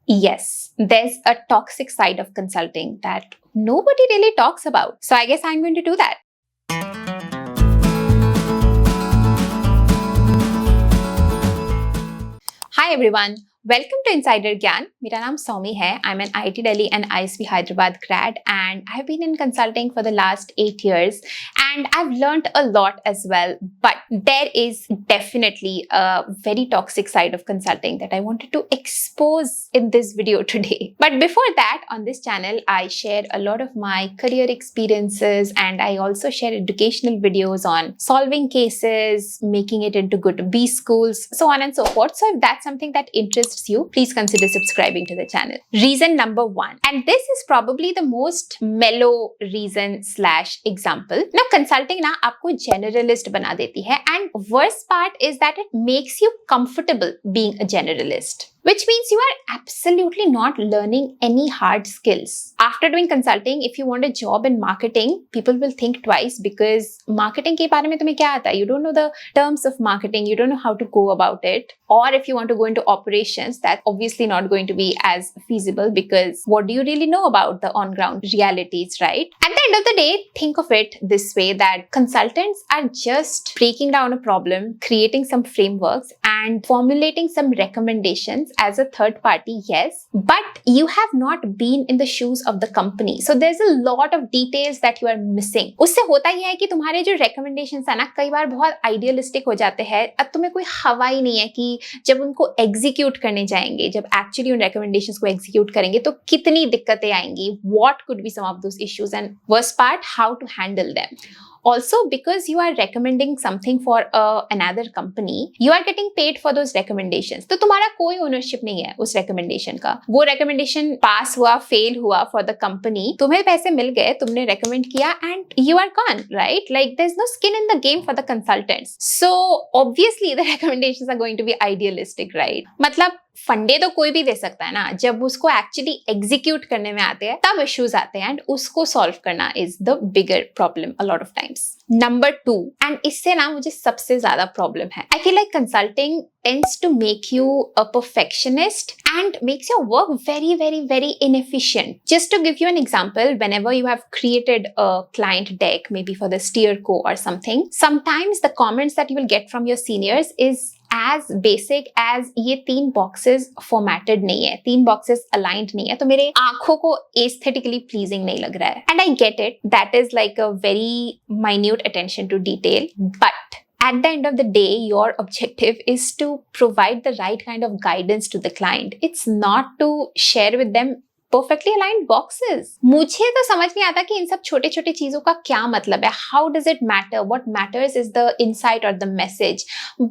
Yes, there's a toxic side of consulting that nobody really talks about. So I guess I'm going to do that. Hi everyone, welcome to Insider Gyaan. मेरा नाम सौमी है. I'm an IIT Delhi and ISB Hyderabad grad and I've been in consulting for the last 8 years and I've learned a lot as well. But there is definitely a very toxic side of consulting that I wanted to expose in this video today. But before that, on this channel, I share a lot of my career experiences and I also share educational videos on solving cases, making it into good B schools, so on and so forth. So if that's something that interests you, please consider subscribing to the channel. Reason number 1, and this is probably the most mellow reason / example. Now, consulting ना आपको generalist बना देती है, and worst part is that it makes you comfortable being a generalist, which means you are absolutely not learning any hard skills. After doing consulting, if you want a job in marketing, people will think twice because marketing के बारे में तुम्हें क्या आता है? You don't know the terms of marketing, you don't know how to go about it. Or if you want to go into operations, that's obviously not going to be as feasible because what do you really know about the on-ground realities, right? At the end of the day, think of it this way, that consultants are just breaking down a problem, creating some frameworks and formulating some recommendations as a third party, yes, but you have not been in the shoes of the company. So there's a lot of details that you are missing. उससे होता ही है कि तुम्हारे जो recommendations है ना, कई बार बहुत idealistic हो जाते हैं. अब तुम्हें कोई हवा ही नहीं है कि जब उनको execute करने जाएंगे, जब actually उन recommendations को execute करेंगे तो कितनी दिक्कतें आएंगी, what could be some of those issues, and worst part, how to handle them. Also, because you are recommending something for another company, you are getting paid for those recommendations. तो तुम्हारा कोई ownership नहीं है उस recommendation का. वो recommendation pass हुआ, fail हुआ for the company, तुम्हें पैसे मिल गए, तुमने recommend किया and you are gone, right? Like there's no skin in the game for the consultants. So obviously the recommendations are going to be idealistic, right? मतलब फंडे तो कोई भी दे सकता है ना, जब उसको एक्चुअली एग्जीक्यूट करने में आते हैं तब इश्यूज आते हैं एंड उसको सॉल्व करना is the bigger problem a lot of times. Number 2, and इससे ना मुझे सबसे ज्यादा प्रॉब्लम है, I feel like consulting tends to make you a perfectionist and makes your work very inefficient. Just to give you an example, whenever you have created a client deck, maybe for the steer co or something, sometimes the comments that you will get from your seniors is as basic as ये 3 boxes formatted नहीं है, 3 boxes aligned नहीं है, तो मेरे आंखों को aesthetically pleasing नहीं लग रहा है. And I get it, that is like a very minute attention to detail, but at the end of the day, your objective is to provide the right kind of guidance to the client. It's not to share with them perfectly aligned boxes. मुझे तो समझ नहीं आता कि इन सब छोटे छोटे चीजों का क्या मतलब है. How does it matter? What matters is the insight or the message.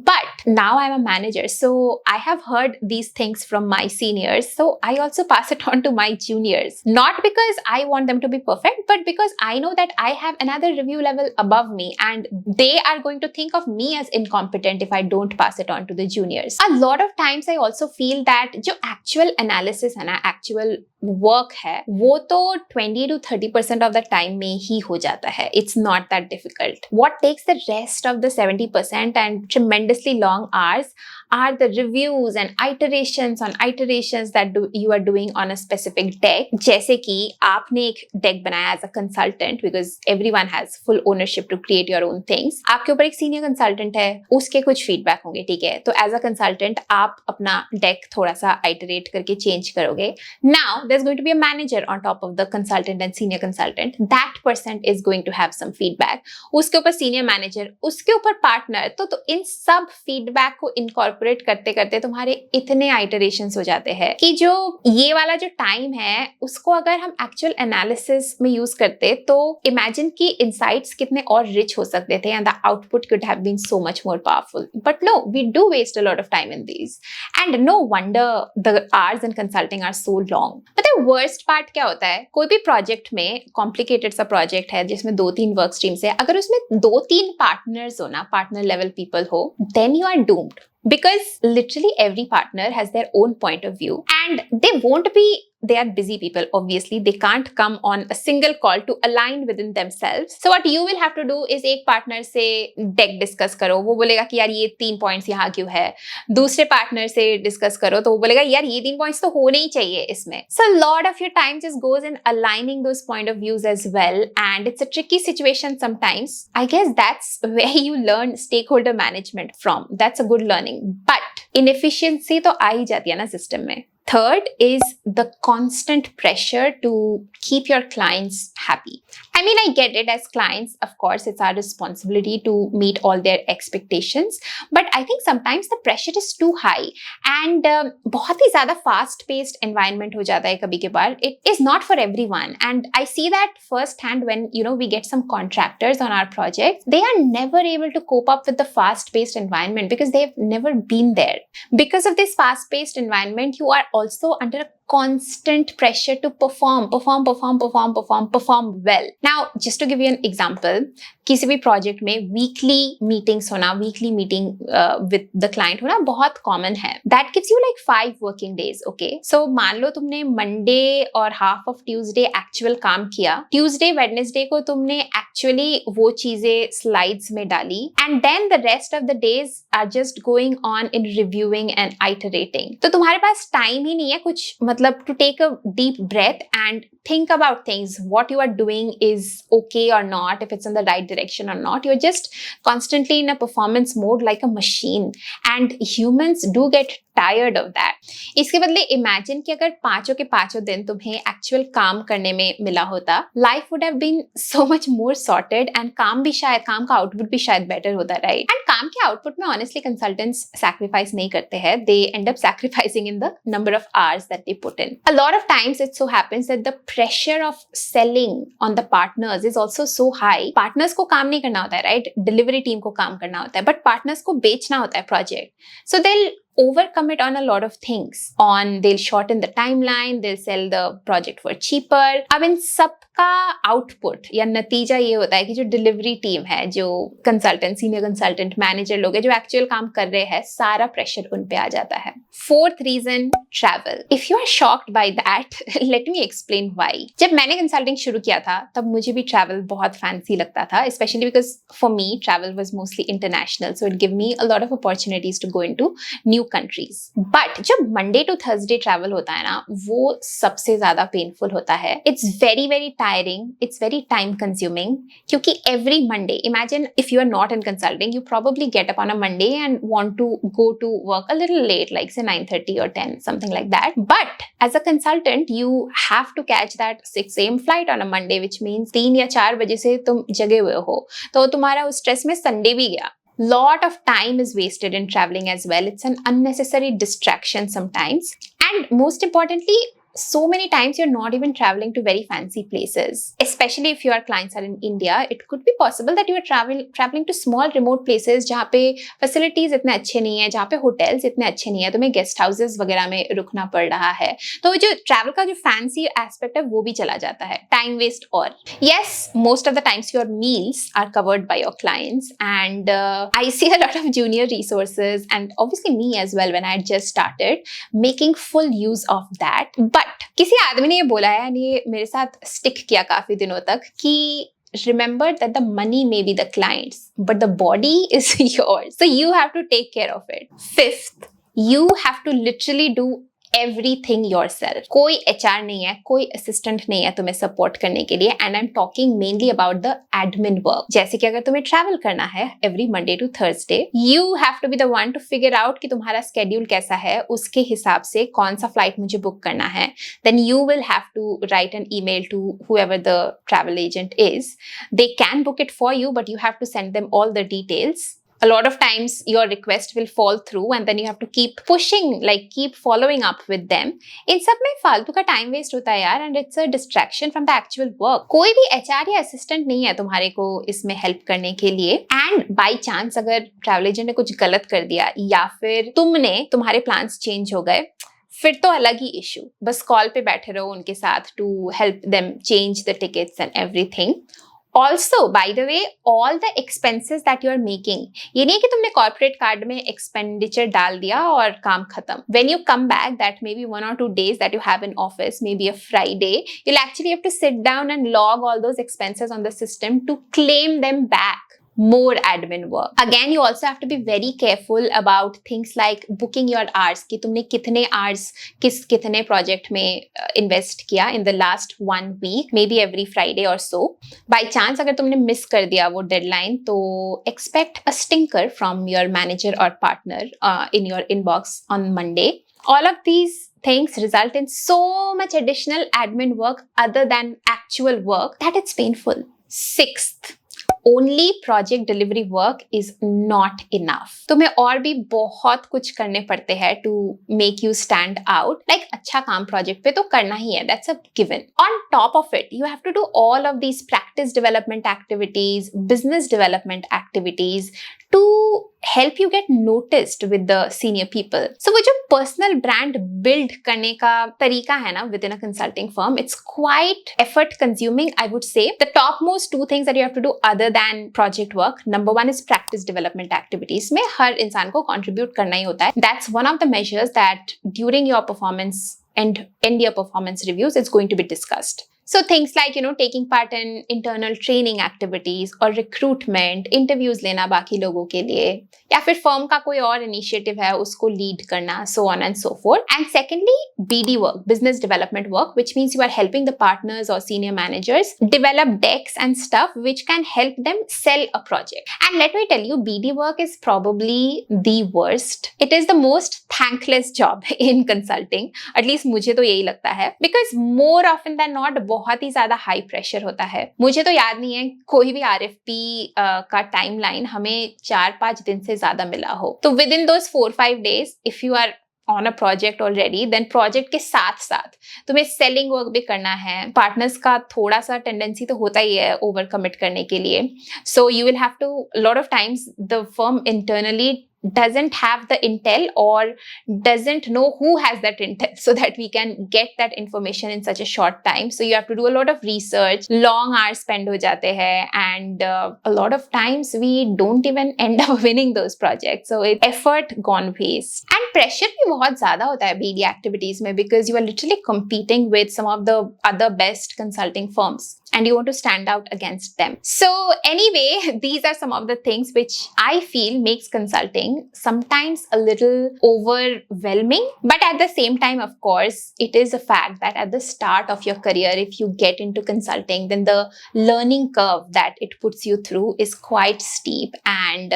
But now I'm a manager, so I have heard these things from my seniors. So I also pass it on to my juniors. Not because I want them to be perfect, but because I know that I have another review level above me and they are going to think of me as incompetent if I don't pass it on to the juniors. A lot of times I also feel that जो actual analysis है ना, actual work है, वो तो 20 to 30% of the time में ही हो जाता है. It's not that difficult. What takes the rest of the 70% and tremendously long hours are the reviews and iterations on iterations that you are doing on a specific deck. जैसे कि आपने एक deck बनाया as a consultant, because everyone has full ownership to create your own things. आपके ऊपर एक senior consultant है, उसके कुछ feedback होंगे, ठीक है? तो as a consultant आप अपना deck थोड़ा सा iterate करके change करोगे. Now there's going to be a manager on top of the consultant and senior consultant. That person is going to have some feedback. उसके ऊपर senior manager, उसके ऊपर partner. तो इन सब feedback को incorporate करते करते तुम्हारे इतने iterations हो जाते हैं कि जो ये वाला जो time है उसको अगर हम actual analysis में use करते तो imagine कि insights कितने और rich हो सकते थे and the output could have been so much more powerful. But no, we do waste a lot of time in these. And no wonder the hours in consulting are so long. But the worst part क्या होता है, कोई भी project में complicated सा project है जिसमें 2-3 work streams है, अगर उसमें 2-3 partners हो ना, partner level people हो, then you are doomed. Because literally every partner has their own point of view and they won't be they are busy people, obviously they can't come on a single call to align within themselves. So what you will have to do is एक partner से deck discuss करो, वो बोलेगा कि यार ये 3 points यहाँ क्यों है, दूसरे पार्टनर से डिस्कस करो तो वो बोलेगा यार ये 3 पॉइंट्स तो होने ही चाहिए इसमें. So a lot of your time just goes in aligning those point of views as well, and it's a tricky situation sometimes. I guess that's where you learn stakeholder management from. That's a good learning. But inefficiency तो आ ही जाती है ना system में. Third is the constant pressure to keep your clients happy. I mean, I get it as clients, of course, it's our responsibility to meet all their expectations. But I think sometimes the pressure is too high and बहुत ही ज़्यादा fast-paced environment हो जाता है कभी कभार. It is not for everyone, and I see that firsthand when we get some contractors on our projects. They are never able to cope up with the fast-paced environment because they've never been there. Because of this fast-paced environment, you are also under a constant pressure to perform well. Now, just to give you an example, किसी भी project में weekly meetings होना, weekly meeting with the client होना बहुत common है. That gives you like 5 working days, okay? So मान लो तुमने Monday और half of Tuesday actual काम किया, Tuesday, Wednesday को तुमने actually वो चीजें slides में डाली, and then the rest of the days are just going on in reviewing and iterating. तो तुम्हारे पास time ही नहीं है कुछ मतलब to take a deep breath and think about things, what you are doing is okay or not, if it's in the right direction or not. You're just constantly in a performance mode like a machine, and humans do get tired of that. इसके बदले imagine कि अगर पांचों के पांचों दिन तुम्हें actual काम करने में मिला होता, life would have been so much more sorted and काम का output भी शायद better होता, right? And काम के output में honestly consultants sacrifice नहीं करते हैं. They end up sacrificing in the number of hours that they put in. A lot of times it so happens that the pressure of selling on the partners is also so high. Partners को काम नहीं करना होता है, right? Delivery team को काम करना होता है, but partners को बेचना होता है project. So they'll overcommit on a lot of things. They'll shorten the timeline, they'll sell the project for cheaper. अब इन सब का आउटपुट या नतीजा ये होता है कि जो डिलीवरी टीम है, जो कंसल्टेंट, सीनियर कंसल्टेंट, मैनेजर लोग हैं जो एक्चुअल काम कर रहे हैं, सारा प्रेशर उन पे आ जाता है. Fourth reason, travel. If you are shocked by that, let me explain why. जब मैंने कंसल्टिंग शुरू किया था तब मुझे भी ट्रैवल बहुत फैंसी लगता था, specially because for me travel was mostly international, so it give me a lot of opportunities to go into new countries. But जब मंडे टू थर्सडे ट्रैवल होता है ना, वो सबसे ज्यादा पेनफुल होता है. It's very very tiring, it's very time consuming, क्योंकि every Monday, imagine if you are not in consulting, you probably get up on a Monday and want to go to work a little late, like say 9:30 or 10, something like that. But as a consultant, you have to catch that 6 a.m. flight on a Monday, which means 3 या 4 बजे से तुम जगे हुए हो, तो तुम्हारा उस स्ट्रेस में संडे भी गया. Lot of time is wasted in traveling as well. It's an unnecessary distraction sometimes. And most importantly, so many times you're not even traveling to very fancy places. Especially if your clients are in India, it could be possible that you are traveling to small remote places जहाँ पे facilities इतने अच्छे नहीं है, जहाँ पे hotels इतने अच्छे नहीं है, तुम्हें guest houses वगैरह में रुकना पड़ रहा है. तो जो travel का जो fancy aspect है वो भी चला जाता है. Time waste और. Yes, most of the times your meals are covered by your clients, and I see a lot of junior resources and obviously me as well when I had just started making full use of that. But किसी आदमी ने ये बोला है, ये मेरे साथ stick किया काफी दिनों तक, कि remember that the money may be the client's, but the body is yours. So you have to take care of it. Fifth, you have to literally do everything yourself. कोई HR नहीं है, कोई assistant नहीं है तुम्हें support करने के लिए, and I'm talking mainly about the admin work. जैसे कि अगर तुम्हें travel करना है every Monday to Thursday, you have to be the one to figure out कि तुम्हारा schedule कैसा है, उसके हिसाब से कौन सा flight मुझे book करना है. Then you will have to write an email to whoever the travel agent is. They can book it for you, but you have to send them all the details. A lot of times your request will fall through and then you have to keep pushing, like keep following up with them. इन सब में फालतू का time waste होता है यार, and it's a distraction from the actual work. कोई भी HR या assistant नहीं है तुम्हारे को इसमें help करने के लिए. And by chance अगर travel agent ने कुछ गलत कर दिया या फिर तुम्हारे plans change हो गए, फिर तो अलग ही इशू. बस कॉल पे बैठे रहो उनके साथ to help them change the tickets and everything. Also, by the way, all the expenses that you are making, ये नहीं कि तुमने corporate card में expenditure डाल दिया और काम खत्म. When you come back, that maybe 1 or 2 days that you have in office, maybe a Friday, you'll actually have to sit down and log all those expenses on the system to claim them back. More admin work. Again, you also have to be very careful about things like booking your hours, कि तुमने कितने hours कितने project में invest किया in the last 1 week, maybe every Friday or so. By chance अगर तुमने miss कर दिया वो deadline, तो expect a stinker from your manager or partner in your inbox on Monday. All of these things result in so much additional admin work other than actual work that it's painful. Sixth, only project delivery work is not enough. तुम्हें और भी बहुत कुछ करने पड़ते हैं to make you stand out. Like अच्छा काम project पे तो करना ही है, that's a given. On top of it, you have to do all of these practice development activities, business development activities to help you get noticed with the senior people. So वो जो personal brand build करने का तरीका है ना within a consulting firm, it's quite effort consuming, I would say. The topmost 2 things that you have to do other than project work, number 1 is practice development activities. में हर इंसान को contribute करना ही होता है. That's one of the measures that during your performance and end year performance reviews is going to be discussed. So things like, taking part in internal training activities or recruitment, interviews लेना बाकी लोगों के लिए, या फिर firm का कोई और initiative है उसको lead करना, so on and so forth. And secondly, BD work, business development work, which means you are helping the partners or senior managers develop decks and stuff which can help them sell a project. And let me tell you, BD work is probably the worst. It is the most thankless job in consulting. At least मुझे तो यही लगता है. Because more often than not, बहुत ही ज्यादा high pressure होता है. मुझे तो याद नहीं है कोई भी RFP का टाइमलाइन हमें 4-5 दिन से ज्यादा मिला हो. तो with in those 4-5 days, if you are on a project already, then project के साथ साथ तुम्हें selling work भी करना है. Partners का थोड़ा सा tendency तो होता ही है over commit करने के लिए. So you will have to, a lot of times the firm internally doesn't have the intel or doesn't know who has that intel so that we can get that information in such a short time. So you have to do a lot of research, long hours spend हो जाते हैं, and a lot of times we don't even end up winning those projects. So it's effort gone waste. And pressure भी बहुत ज़्यादा होता है BD activities में, because you are literally competing with some of the other best consulting firms and you want to stand out against them. So anyway, these are some of the things which I feel makes consulting sometimes a little overwhelming. But at the same time, of course, it is a fact that at the start of your career, if you get into consulting, then the learning curve that it puts you through is quite steep, and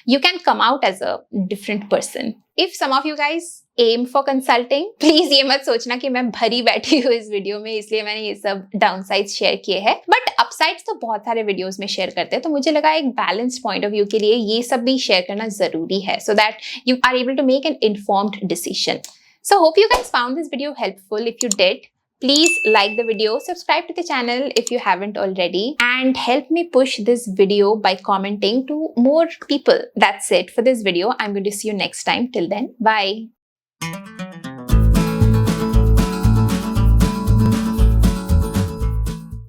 you can come out as a different person. If some of you guys aim for consulting, please ये मत सोचना कि मैं भरी बैठी हूँ इस video में इसलिए मैंने ये सब डाउनसाइड्स शेयर किए हैं. बट अपसाइड्स तो बहुत सारे वीडियोस में शेयर करते हैं, तो मुझे लगा एक बैलेंस्ड पॉइंट ऑफ व्यू के लिए ये सब भी शेयर करना जरूरी है, so that you are able to make an informed decision. So hope you guys found this video helpful. If you did, please like the video, subscribe to the channel if you haven't already, and help me push this video by commenting to more people. That's it for this video. I'm going to see you next time. Till then, bye.